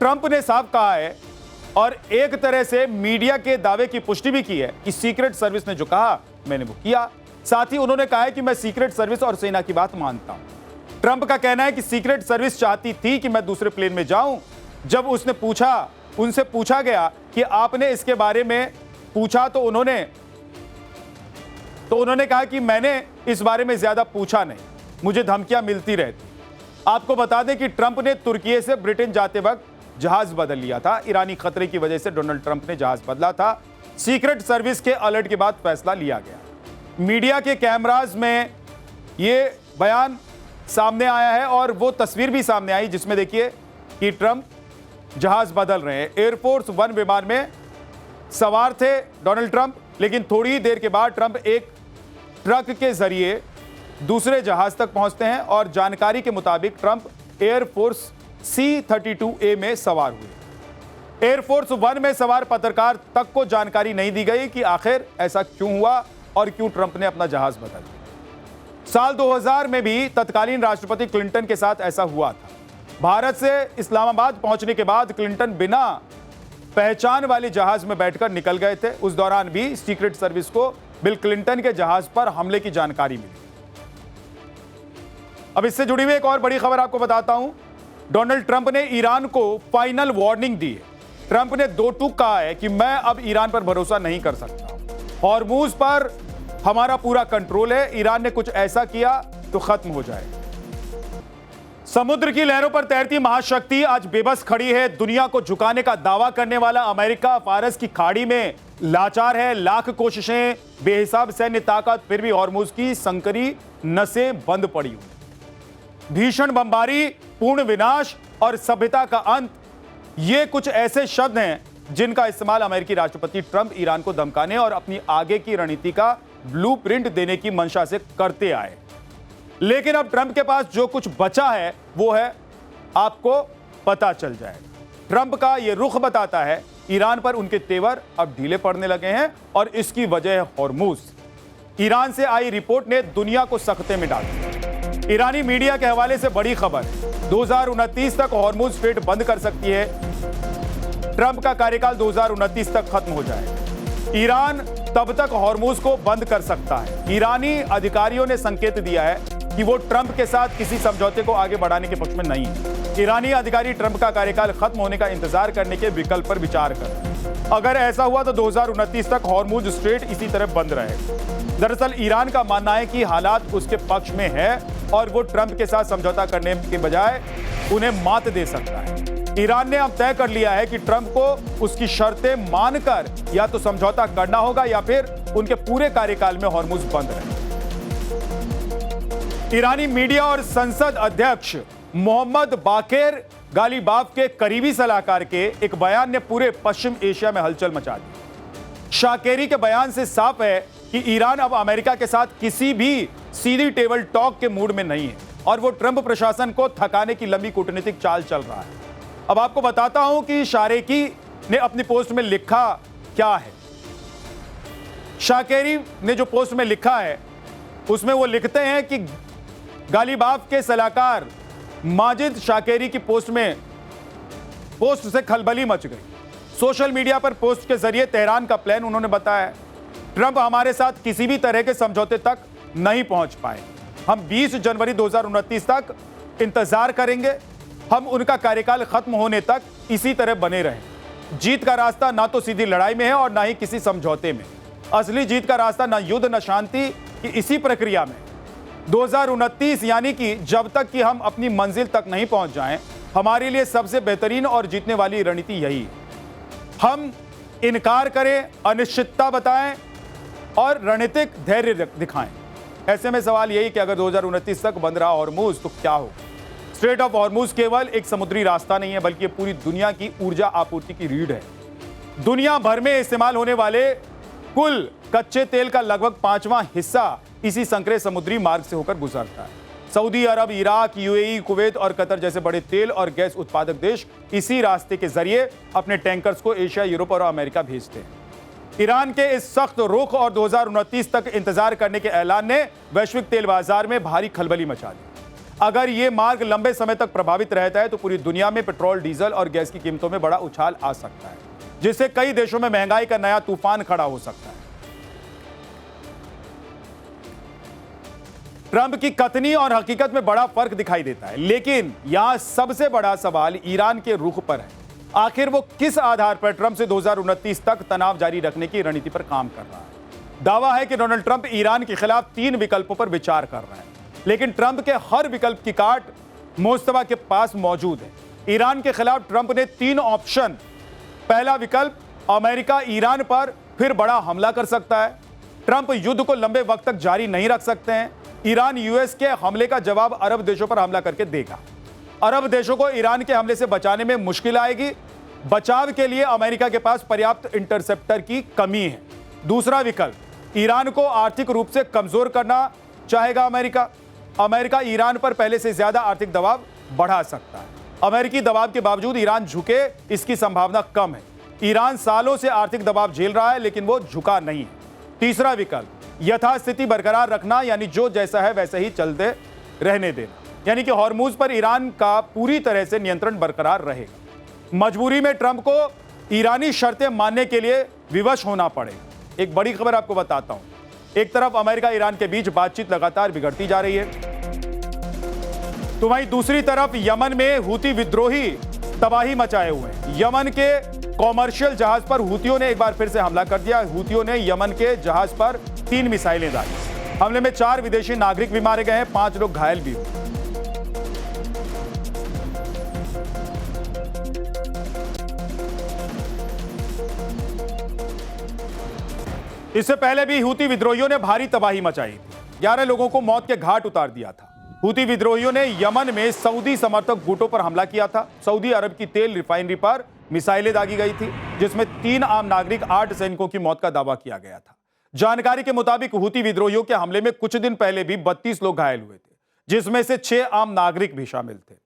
Trump ने साफ कहा है और एक तरह से मीडिया के दावे की पुष्टि भी की है कि सीक्रेट सर्विस ने जो कहा मैंने वो किया। साथ ही उन्होंने कहा है कि मैं सीक्रेट सर्विस और सेना की बात मानता हूं। ट्रंप का कहना है कि सीक्रेट सर्विस चाहती थी कि मैं दूसरे प्लेन में जाऊं। जब उनसे पूछा गया कि आपने इसके बारे में पूछा तो उन्होंने कहा कि मैंने इस बारे में ज्यादा पूछा नहीं, मुझे धमकियां मिलती रहती। आपको बता दें कि ट्रंप ने तुर्की से ब्रिटेन जाते वक्त जहाज बदल लिया था। ईरानी खतरे की वजह से डोनाल्ड ट्रंप ने जहाज बदला था। सीक्रेट सर्विस के अलर्ट के बाद फैसला लिया गया। मीडिया के कैमराज में यह बयान सामने आया है और वो तस्वीर भी सामने आई जिसमें देखिए कि ट्रंप जहाज बदल रहे हैं। एयरफोर्स वन विमान में सवार थे डोनाल्ड ट्रंप, लेकिन थोड़ी ही देर के बाद ट्रंप एक ट्रक के जरिए दूसरे जहाज तक पहुंचते हैं और जानकारी के मुताबिक ट्रंप एयरफोर्स C-32A में सवार हुए। एयरफोर्स वन में सवार पत्रकार तक को जानकारी नहीं दी गई कि आखिर ऐसा क्यों हुआ और क्यों ट्रंप ने अपना जहाज बदला। साल 2000 में भी तत्कालीन राष्ट्रपति क्लिंटन के साथ ऐसा हुआ था। भारत से इस्लामाबाद पहुंचने के बाद क्लिंटन बिना पहचान वाले जहाज में बैठकर निकल गए थे। उस दौरान भी सीक्रेट सर्विस को बिल क्लिंटन के जहाज पर हमले की जानकारी मिली। अब इससे जुड़ी हुई एक और बड़ी खबर आपको बताता हूं। डोनाल्ड ट्रंप ने ईरान को फाइनल वार्निंग दी है। ट्रंप ने दो टूक कहा है कि मैं अब ईरान पर भरोसा नहीं कर सकता। हॉर्मूज पर हमारा पूरा कंट्रोल है, ईरान ने कुछ ऐसा किया तो खत्म हो जाए। समुद्र की लहरों पर तैरती महाशक्ति आज बेबस खड़ी है। दुनिया को झुकाने का दावा करने वाला अमेरिका फारस की खाड़ी में लाचार है। लाख कोशिशें, बेहिसाब सैन्य ताकत, फिर भी हॉर्मूज की संकरी नसें बंद पड़ी हुई। भीषण बमबारी, पूर्ण विनाश और सभ्यता का अंत, ये कुछ ऐसे शब्द हैं जिनका इस्तेमाल अमेरिकी राष्ट्रपति ट्रंप ईरान को धमकाने और अपनी आगे की रणनीति का ब्लूप्रिंट देने की मंशा से करते आए। लेकिन अब ट्रंप के पास जो कुछ बचा है वो है आपको पता चल जाएगा। ट्रंप का यह रुख बताता है ईरान पर उनके तेवर अब ढीले पड़ने लगे हैं और इसकी वजह है हॉर्मूज। ईरान से आई रिपोर्ट ने दुनिया को सख्ते में डाल दिया। ईरानी मीडिया के हवाले से बड़ी खबर है, 2029 तक हॉर्मूज स्ट्रेट बंद कर सकती है। ट्रंप का कार्यकाल 2029 तक खत्म हो जाएगा। ईरान तब तक हॉर्मूज को बंद कर सकता है। ईरानी अधिकारियों ने संकेत दिया है कि वो ट्रंप के साथ किसी समझौते को आगे बढ़ाने के पक्ष में नहीं है। ईरानी अधिकारी ट्रंप का कार्यकाल खत्म होने का इंतजार करने के विकल्प पर विचार कर रहे हैं। अगर ऐसा हुआ तो 2029 तक हॉर्मूज स्ट्रेट इसी तरह बंद रहेगा। दरअसल ईरान का मानना है कि हालात उसके पक्ष में है और वो ट्रंप के साथ समझौता करने के बजाय उन्हें मात दे सकता है। ईरान ने अब तय कर लिया है कि ट्रंप को उसकी शर्तें मानकर या तो समझौता करना होगा या फिर उनके पूरे कार्यकाल में हॉर्मूज बंद रहे। ईरानी मीडिया और संसद अध्यक्ष मोहम्मद बाकेर गालिबाफ के करीबी सलाहकार के एक बयान ने पूरे पश्चिम एशिया में हलचल मचा दी। शाकेरी के बयान से साफ है कि ईरान अब अमेरिका के साथ किसी भी सीधी टेबल टॉक के मूड में नहीं है और वो ट्रंप प्रशासन को थकाने की लंबी कूटनीतिक चाल चल रहा है। अब आपको बताता हूं कि शारेकी ने अपनी पोस्ट में लिखा क्या है। शाकेरी ने जो पोस्ट में लिखा है उसमें वो लिखते हैं कि गालिबाफ के सलाहकार माजिद शाकेरी की पोस्ट से खलबली मच गई। सोशल मीडिया पर पोस्ट के जरिए तेहरान का प्लान उन्होंने बताया। ट्रंप हमारे साथ किसी भी तरह के समझौते तक नहीं पहुंच पाए। हम 20 जनवरी 2029 तक इंतजार करेंगे। हम उनका कार्यकाल खत्म होने तक इसी तरह बने रहें। जीत का रास्ता ना तो सीधी लड़ाई में है और ना ही किसी समझौते में। असली जीत का रास्ता ना युद्ध ना शांति की इसी प्रक्रिया में 2029 यानी कि जब तक कि हम अपनी मंजिल तक नहीं पहुंच जाएं, हमारे लिए सबसे बेहतरीन और जीतने वाली रणनीति यही है। हम इनकार करें, अनिश्चितता बताएं और रणनीतिक धैर्य दिखाएं। ऐसे में सवाल यही कि अगर 2029 तक बंद रहा हॉर्मूज तो क्या होगा। स्ट्रेट ऑफ हॉर्मूज केवल एक समुद्री रास्ता नहीं है बल्कि पूरी दुनिया की ऊर्जा आपूर्ति की रीढ़ है। दुनिया भर में इस्तेमाल होने वाले कुल कच्चे तेल का लगभग 5वां हिस्सा इसी संकरे समुद्री मार्ग से होकर गुजरता है। सऊदी अरब, इराक, यूएई, कुवैत और कतर जैसे बड़े तेल और गैस उत्पादक देश इसी रास्ते के जरिए अपने टैंकर्स को एशिया, यूरोप और अमेरिका भेजते हैं। ईरान के इस सख्त रुख और 2029 तक इंतजार करने के ऐलान ने वैश्विक तेल बाजार में भारी खलबली मचा दी। अगर ये मार्ग लंबे समय तक प्रभावित रहता है तो पूरी दुनिया में पेट्रोल, डीजल और गैस की कीमतों में बड़ा उछाल आ सकता है, जिससे कई देशों में महंगाई का नया तूफान खड़ा हो सकता है। ट्रंप की कथनी और हकीकत में बड़ा फर्क दिखाई देता है, लेकिन यहां सबसे बड़ा सवाल ईरान के रुख पर है। आखिर वो किस आधार पर ट्रंप से 2029 तक तनाव जारी रखने की रणनीति पर काम कर रहा है। दावा है कि डोनाल्ड ट्रंप ईरान के खिलाफ 3 विकल्पों पर विचार कर रहे हैं, लेकिन ट्रंप के हर विकल्प की काट मुस्तफा के पास मौजूद है। ईरान के खिलाफ ट्रंप ने 3 ऑप्शन। पहला विकल्प, अमेरिका ईरान पर फिर बड़ा हमला कर सकता है। ट्रंप युद्ध को लंबे वक्त तक जारी नहीं रख सकते हैं। ईरान यूएस के हमले का जवाब अरब देशों पर हमला करके देगा। अरब देशों को ईरान के हमले से बचाने में मुश्किल आएगी। बचाव के लिए अमेरिका के पास पर्याप्त इंटरसेप्टर की कमी है। दूसरा विकल्प, ईरान को आर्थिक रूप से कमजोर करना चाहेगा अमेरिका। अमेरिका ईरान पर पहले से ज्यादा आर्थिक दबाव बढ़ा सकता है। अमेरिकी दबाव के बावजूद ईरान झुके, इसकी संभावना कम है। ईरान सालों से आर्थिक दबाव झेल रहा है, लेकिन वो झुका नहीं है। तीसरा विकल्प, यथास्थिति बरकरार रखना, यानी जो जैसा है वैसे ही चलते रहने देना, यानी कि हॉर्मुज पर ईरान का पूरी तरह से नियंत्रण बरकरार रहेगा। मजबूरी में ट्रंप को ईरानी शर्तें मानने के लिए विवश होना पड़ेगा। एक बड़ी खबर आपको बताता हूं, एक तरफ अमेरिका ईरान के बीच बातचीत लगातार बिगड़ती जा रही है, तो वहीं दूसरी तरफ यमन में हूती विद्रोही तबाही मचाए हुए हैं। यमन के कॉमर्शियल जहाज पर हूतियों ने एक बार फिर से हमला कर दिया। हूतियों ने यमन के जहाज पर 3 मिसाइलें दागी। हमले में 4 विदेशी नागरिक भी मारे गए हैं, 5 लोग घायल भी हुए। इससे पहले भी हूती विद्रोहियों ने भारी तबाही मचाई थी। 11 लोगों को मौत के घाट उतार दिया था। हूती विद्रोहियों ने यमन में सऊदी समर्थक गुटों पर हमला किया था। सऊदी अरब की तेल रिफाइनरी पर मिसाइलें दागी गई थी, जिसमें 3 आम नागरिक, 8 सैनिकों की मौत का दावा किया गया था। जानकारी के मुताबिक हूती विद्रोहियों के हमले में कुछ दिन पहले भी 32 लोग घायल हुए थे, जिसमें से 6 आम नागरिक भी शामिल थे।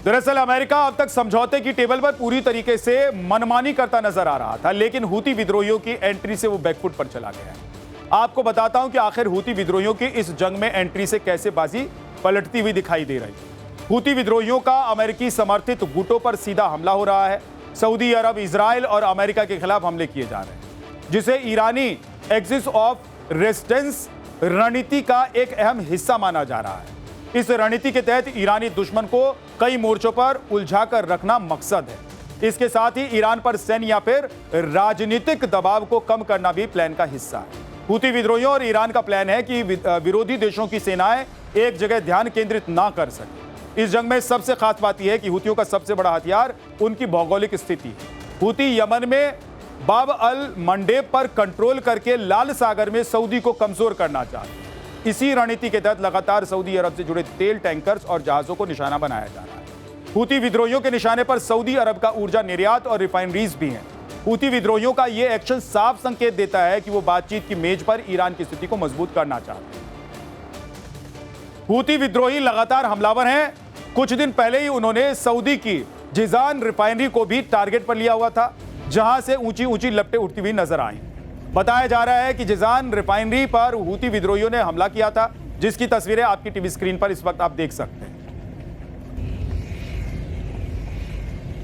दरअसल अमेरिका अब तक समझौते की टेबल पर पूरी तरीके से मनमानी करता नजर आ रहा था, लेकिन हूती विद्रोहियों की एंट्री से वो बैकफुट पर चला गया है। आपको बताता हूं कि आखिर हूती विद्रोहियों की इस जंग में एंट्री से कैसे बाजी पलटती हुई दिखाई दे रही है। हूती विद्रोहियों का अमेरिकी समर्थित गुटों पर सीधा हमला हो रहा है। सऊदी अरब, इजराइल और अमेरिका के खिलाफ हमले किए जा रहे हैं, जिसे ईरानी एक्सिस ऑफ रेजिस्टेंस रणनीति का एक अहम हिस्सा माना जा रहा है। इस रणनीति के तहत ईरानी दुश्मन को कई मोर्चों पर उलझाकर रखना मकसद है। इसके साथ ही ईरान पर सैन्य या फिर राजनीतिक दबाव को कम करना भी प्लान का हिस्सा है। हूती विद्रोहियों और ईरान का प्लान है कि विरोधी देशों की सेनाएं एक जगह ध्यान केंद्रित ना कर सके। इस जंग में सबसे खास बात यह है कि हूतियों का सबसे बड़ा हथियार उनकी भौगोलिक स्थिति है। हूती यमन में बाब अल मंडेब पर कंट्रोल करके लाल सागर में सऊदी को कमजोर करना चाहते हैं। इसी रणनीति के तहत लगातार सऊदी अरब से जुड़े तेल टैंकर्स और जहाजों को निशाना बनाया जा रहा है। हूती विद्रोहियों के निशाने पर सऊदी अरब का ऊर्जा निर्यात और रिफाइनरीज भी हैं। हूती विद्रोहियों का यह एक्शन साफ संकेत देता है कि वो बातचीत की मेज पर ईरान की स्थिति को मजबूत करना चाहते हैं। हूती विद्रोही लगातार हमलावर हैं। कुछ दिन पहले ही उन्होंने सऊदी की जिजान रिफाइनरी को भी टारगेट पर लिया हुआ था, जहां से ऊंची ऊंची लपटें उठती हुई नजर आई। बताया जा रहा है कि जिजान रिफाइनरी पर हूती विद्रोहियों ने हमला किया था, जिसकी तस्वीरें आपकी टीवी स्क्रीन पर इस वक्त आप देख सकते हैं।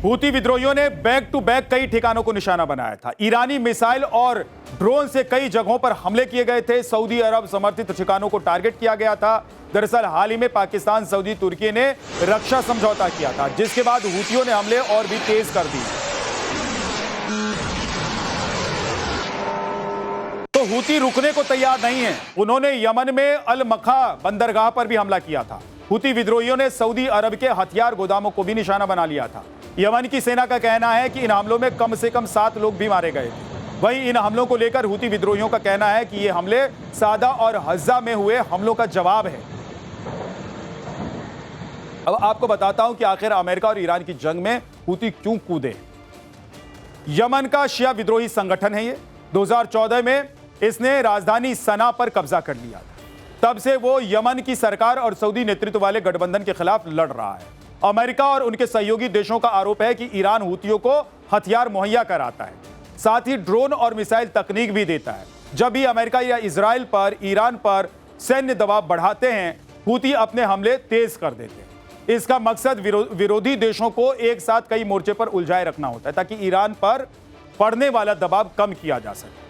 हूती विद्रोहियों ने बैक टू बैक कई ठिकानों को निशाना बनाया था। ईरानी मिसाइल और ड्रोन से कई जगहों पर हमले किए गए थे। सऊदी अरब समर्थित ठिकानों को टारगेट किया गया था। दरअसल हाल ही में पाकिस्तान, सऊदी, तुर्की ने रक्षा समझौता किया था, जिसके बाद हूतियों ने हमले और भी तेज कर दिए। तो हूती रुकने को तैयार नहीं है। उन्होंने यमन में अल मखा बंदरगाह पर भी हमला किया था। हूती विद्रोहियों ने सऊदी अरब के हथियार गोदामों को भी निशाना बना लिया था। यमन की सेना का कहना है कि इन हमलों में कम से कम 7 लोग भी मारे गए थे। वहीं इन हमलों को लेकर हूती विद्रोहियों का कहना है कि ये हमले सादा और हज्जा में हुए हमलों का जवाब है। अब आपको बताता हूं कि आखिर अमेरिका और ईरान की जंग में हूती क्यों कूदे। यमन का शिया विद्रोही संगठन है ये। 2014 में इसने राजधानी सना पर कब्जा कर लिया था। तब से वो यमन की सरकार और सऊदी नेतृत्व वाले गठबंधन के खिलाफ लड़ रहा है। अमेरिका और उनके सहयोगी देशों का आरोप है कि ईरान हूतियों को हथियार मुहैया कराता है। साथ ही ड्रोन और मिसाइल तकनीक भी देता है। जब भी अमेरिका या इजराइल पर, ईरान पर सैन्य दबाव बढ़ाते हैं, हूती अपने हमले तेज कर देते हैं। इसका मकसद विरोधी देशों को एक साथ कई मोर्चे पर उलझाए रखना होता है ताकि ईरान पर पड़ने वाला दबाव कम किया जा सके।